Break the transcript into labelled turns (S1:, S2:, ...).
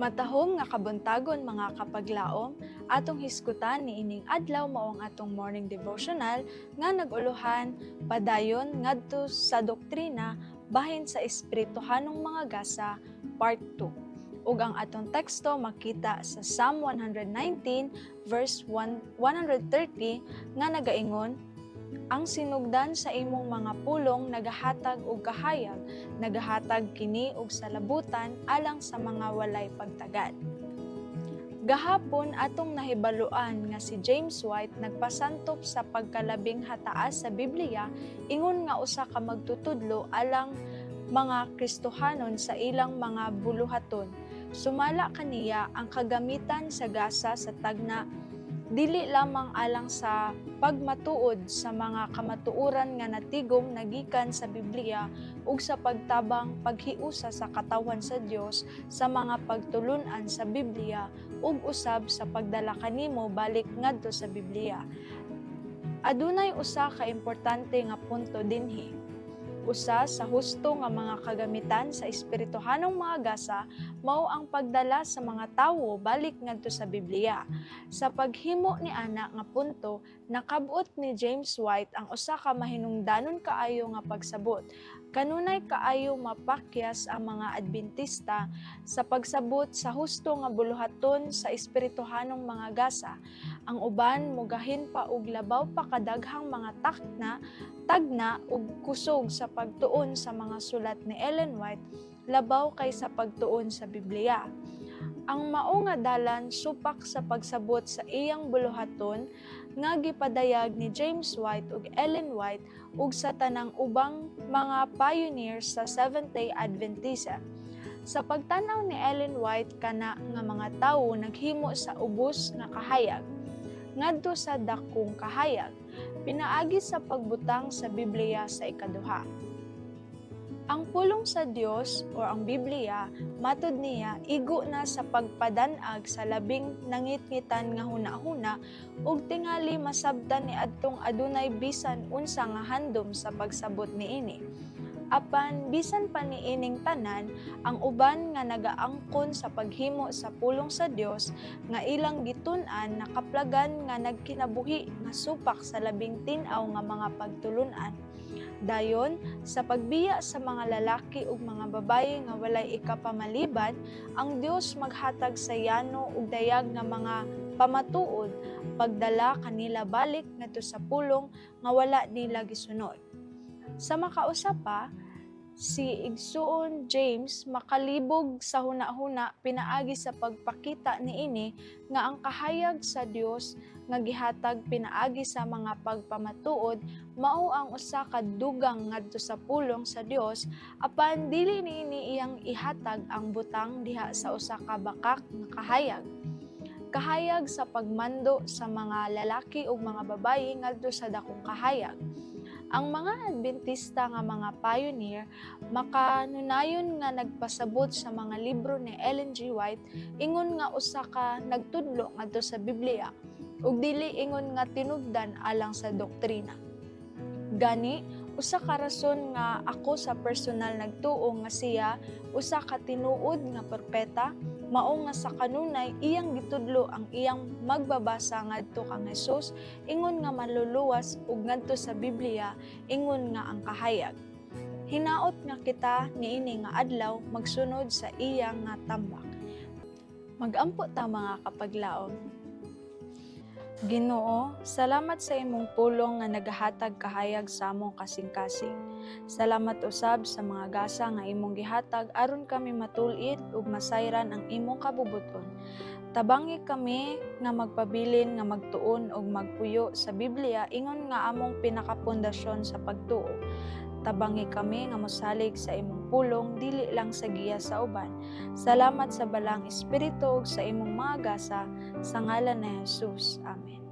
S1: Matahom nga kabuntagon mga kapaglaom, atong hisgutan ni ining adlaw mao ang atong morning devotional nga naguluhan padayon ngadto sa doktrina bahin sa espirituhanong mga gasa part 2. Ug ang atong teksto makita sa Psalm 119 verse 130 nga nagaingon, ang sinugdan sa imong mga pulong nagahatag og kahayag, nagahatag kini og salabutan alang sa mga walay pagtagad. Gahapon atong nahibaluan nga si James White nagpasantop sa pagkalabing hataas sa Biblia ingon nga usa ka magtutudlo alang mga Kristohanon sa ilang mga buluhaton. Sumala kaniya ang kagamitan sa gasa sa tagna dili lamang alang sa pagmatuod sa mga kamatuoran nga natigom nagikan sa Biblia ug sa pagtabang paghiusa sa katawan sa Dios sa mga pagtulun-an sa Biblia ug usab sa pagdala kanimo balik ngadto sa Biblia. Adunay usa ka importante nga punto dinhi. Usa sa husto nga mga kagamitan sa espirituhanong mga gasa mao ang pagdala sa mga tawo balik ngadto sa Biblia. Sa paghimo ni ana nga punto, nakabut ni James White ang usa ka mahinungdanon kaayo nga pagsabot. Kanunay kaayo mapakyas ang mga Adventista sa pagsabot sa husto nga buluhaton sa espirituhanong mga gasa. Ang uban mogahin pa og labaw pa kadaghang mga tagna ug kusog sa pagtuon sa mga sulat ni Ellen White labaw kay sa pagtuon sa Biblia. Ang mao nga dalan supak sa pagsabot sa iyang buluhaton nga gipadayag ni James White ug Ellen White ug sa tanang ubang mga pioneers sa Seventh-day Adventism. Sa pagtanaw ni Ellen White kana nga mga tawo naghimo sa ubos nga kahayag ngadto sa dakong kahayag, pinaagi sa pagbutang sa Biblia sa ikaduha. Ang pulong sa Dios o ang Biblia, matud niya, igo na sa pagpadanag sa labing nangitngitan nga huna-huna ug tingali masabtan ni adtong adunay bisan unsa nga handom sa pagsabot niini. Apan bisan pa niining tanan, ang uban nga nagaangkon sa paghimo sa pulong sa Dios nga ilang gitun-an nakaplagan nga nagkinabuhi nga supak sa labing tin-aw nga mga pagtulun-an. Dayon, sa pagbiya sa mga lalaki ug mga babaye nga walay ikapamaliban, ang Dios maghatag sa yano ug dayag nga mga pamatuod, pagdala kanila balik ngadto sa pulong nga wala nila gisunod. Sa makausa pa, si Igsoon James makalibog sa huna-huna pinaagi sa pagpakita niini nga ang kahayag sa Dios nga gihatag pinaagi sa mga pagpamatuod mao ang usa ka dugang ngadto sa pulong sa Dios apan dili niini iyang ihatag ang butang diha sa usa ka bakak nga kahayag. Kahayag sa pagmando sa mga lalaki ug mga babaye ngadto sa dakong kahayag. Ang mga Adventista nga mga pioneer makanunayon nga nagpasabot sa mga libro ni Ellen G. White ingon nga usa ka nagtudlo ngadto sa Biblia ug dili ingon nga tinubdan alang sa doktrina. Gani, usa ka rason nga ako sa personal nagtuo nga siya usa ka tinuod nga propeta mao nga sa kanunay iyang gitudlo ang iyang magbabasa ngadto kang Hesus ingon nga maluluwas ug ngadto sa Biblia ingon nga ang kahayag. Hinaot nga kita niini nga adlaw magsunod sa iyang nga tambak. Magampo ta mga kapaglaom. Ginoo, salamat sa imong pulong nga nagahatag kahayag sa among kasing-kasing. Salamat usab sa mga gasa nga imong gihatag aron kami matulit ug masayran ang imong kabubuton. Tabangi kami nga magpabilin nga magtuon ug magpuyo sa Biblia ingon nga among pinakapundasyon sa pagtuo. Tabangi kami nga mosalig sa imong pulong dili lang sa giya sa uban. Salamat sa balang espiritu ug sa imong mga gasa sa ngalan ni Hesus. Amen.